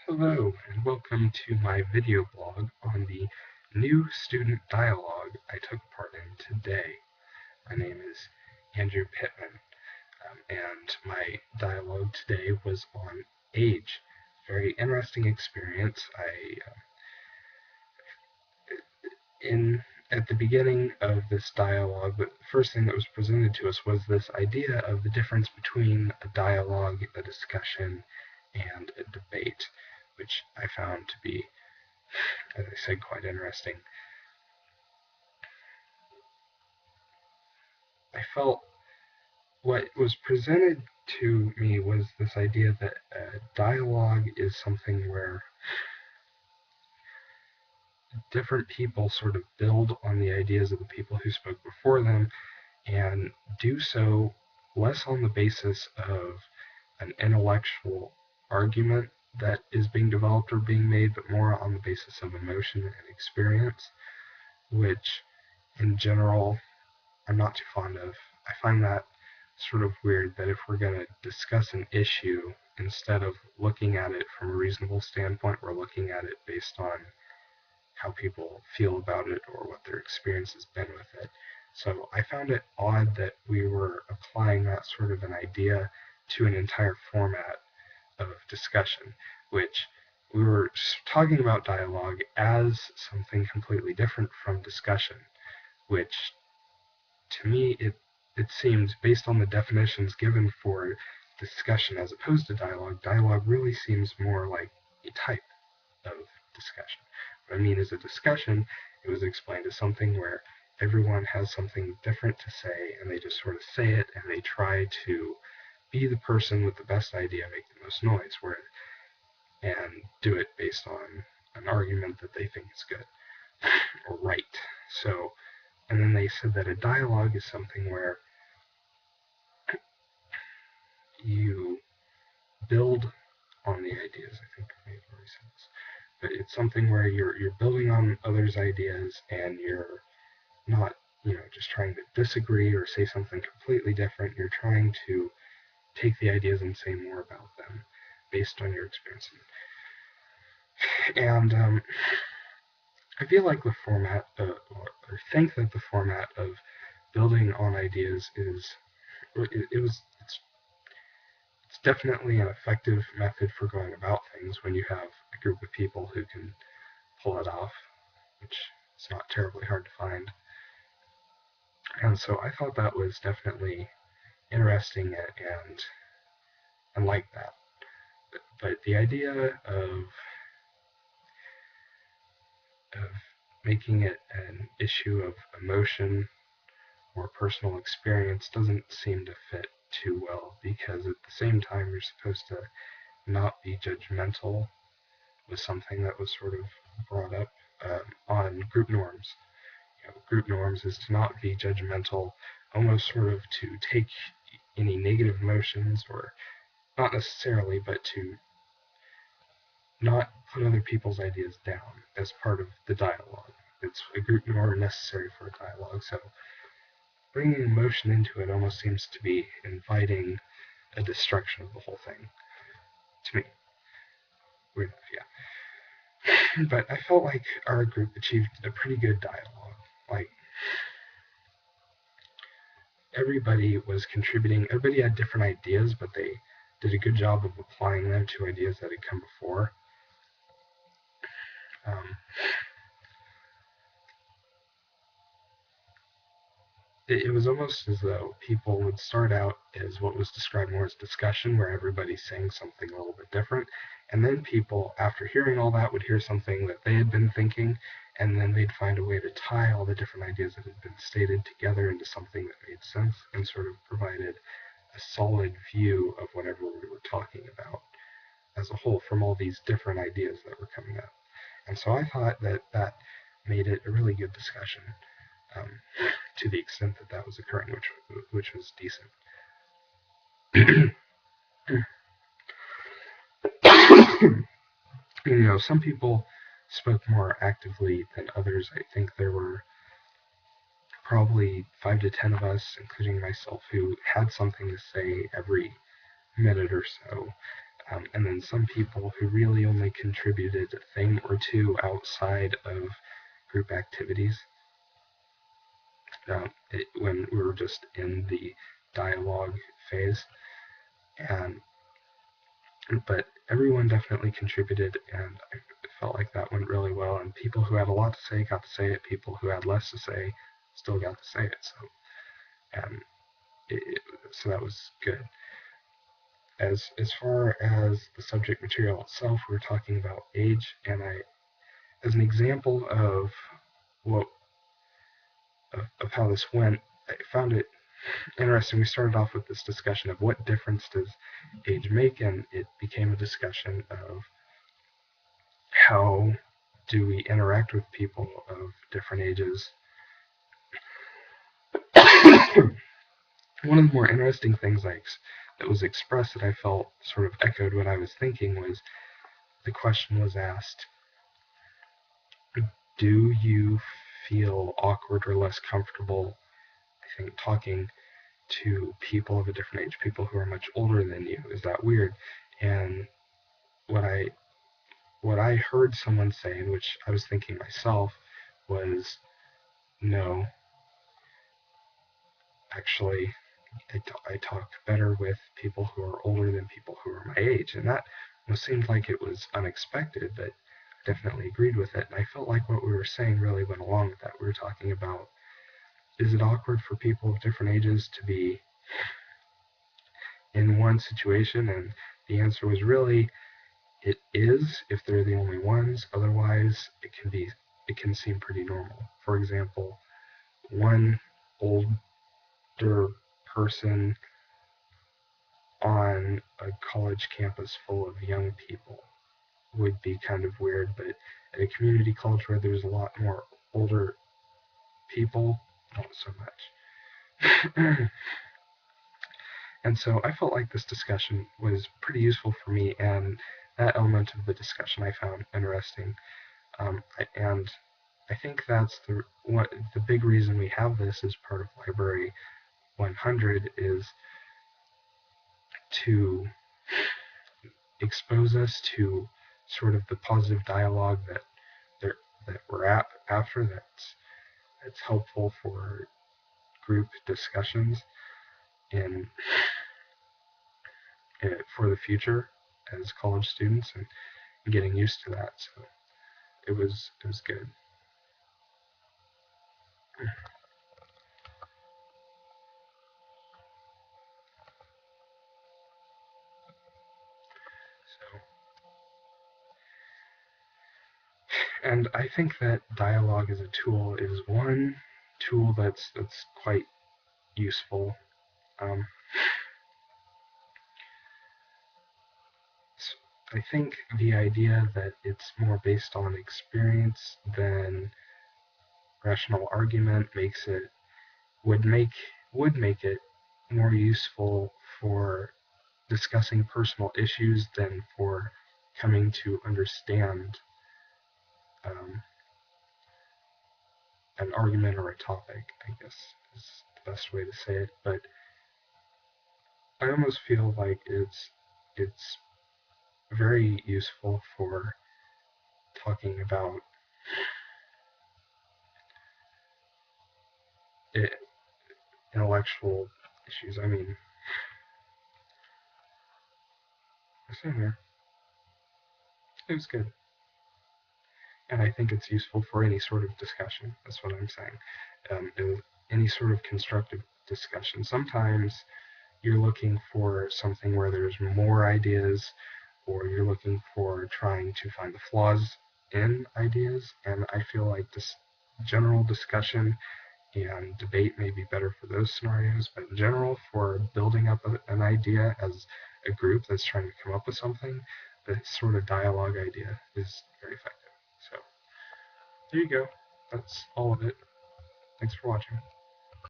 Hello, and welcome to my video blog on the new student dialogue I took part in today. My name is Andrew Pittman, and my dialogue today was on age. Very interesting experience. In At the beginning of this dialogue, the first thing that was presented to us was this idea of the difference between a dialogue, a discussion, and a debate, which I found to be, as I said, quite interesting. I felt what was presented to me was this idea that dialogue is something where different people sort of build on the ideas of the people who spoke before them and do so less on the basis of an intellectual argument that is being developed or being made, but more on the basis of emotion and experience, which in general I'm not too fond of. I find that sort of weird that if we're going to discuss an issue, instead of looking at it from a reasonable standpoint, we're looking at it based on how people feel about it or what their experience has been with it. So I found it odd that we were applying that sort of an idea to an entire format of discussion, which we were talking about dialogue as something completely different from discussion, which to me it seems, based on the definitions given for discussion as opposed to dialogue, dialogue really seems more like a type of discussion. What I mean is, a discussion, it was explained as something where everyone has something different to say and they just sort of say it and they try to be the person with the best idea, make the most noise, and do it based on an argument that they think is good or right. So, and then they said that a dialogue is something where you build on the ideas. I think I made more sense. But it's something where you're building on others' ideas and you're not, just trying to disagree or say something completely different. You're trying to take the ideas and say more about them based on your experience. And I feel like the format, or think that the format of building on ideas it's definitely an effective method for going about things when you have a group of people who can pull it off, which is not terribly hard to find. And so I thought that was definitely interesting and like that. But the idea of making it an issue of emotion or personal experience doesn't seem to fit too well, because at the same time you're supposed to not be judgmental, was something that was sort of brought up on group norms. Group norms is to not be judgmental, almost sort of to take any negative emotions, or not necessarily, but to not put other people's ideas down as part of the dialogue. It's a group norm necessary for a dialogue, so bringing emotion into it almost seems to be inviting a destruction of the whole thing, to me. Weird enough, yeah. But I felt like our group achieved a pretty good dialogue. Like, everybody was contributing. Everybody had different ideas, but they did a good job of applying them to ideas that had come before. Um, it was almost as though people would start out as what was described more as discussion, where everybody's saying something a little bit different, and then people, after hearing all that, would hear something that they had been thinking, and then they'd find a way to tie all the different ideas that had been stated together into something that made sense and sort of provided a solid view of whatever we were talking about as a whole from all these different ideas that were coming up. And so I thought that made it a really good discussion, um, to the extent that that was occurring, which was decent. Some people spoke more actively than others. I think there were probably 5 to 10 of us, including myself, who had something to say every minute or so. and then some people who really only contributed a thing or two outside of group activities when we were just in the dialogue phase. But everyone definitely contributed, and I felt like that went really well. And people who had a lot to say got to say it. People who had less to say still got to say it. So that was good. As far as the subject material itself, we were talking about age, and as an example of how this went, I found it interesting. We started off with this discussion of what difference does age make, and it became a discussion of how do we interact with people of different ages. One of the more interesting things that was expressed that I felt sort of echoed what I was thinking was the question was asked, do you feel awkward or less comfortable, I think, talking to people of a different age, people who are much older than you? Is that weird? And what I heard someone say, and which I was thinking myself, was no. Actually, I talk better with people who are older than people who are my age, and that seemed like it was unexpected, but I definitely agreed with it. And I felt like what we were saying really went along with that. We were talking about, is it awkward for people of different ages to be in one situation? And the answer was really, it is if they're the only ones. Otherwise, it can seem pretty normal. For example, one older person on a college campus full of young people would be kind of weird, but at a community college where there's a lot more older people, not so much. And so I felt like this discussion was pretty useful for me, and that element of the discussion I found interesting. And I think that's the big reason we have this as part of Library 100 is to expose us to sort of the positive dialogue that we're after. That's helpful for group discussions in for the future as college students, and getting used to that. So it was good. So, and I think that dialogue as a tool is one tool that's quite useful. I think the idea that it's more based on experience than rational argument would make it more useful for discussing personal issues than for coming to understand an argument or a topic, I guess is the best way to say it. But I almost feel like it's very useful for talking about intellectual issues. I mean, same here. It was good. And I think it's useful for any sort of discussion. That's what I'm saying. Any sort of constructive discussion. Sometimes you're looking for something where there's more ideas, or you're looking for trying to find the flaws in ideas, and I feel like this general discussion and debate may be better for those scenarios, but in general, for building up an idea as a group that's trying to come up with something, the sort of dialogue idea is very effective. So there you go. That's all of it. Thanks for watching.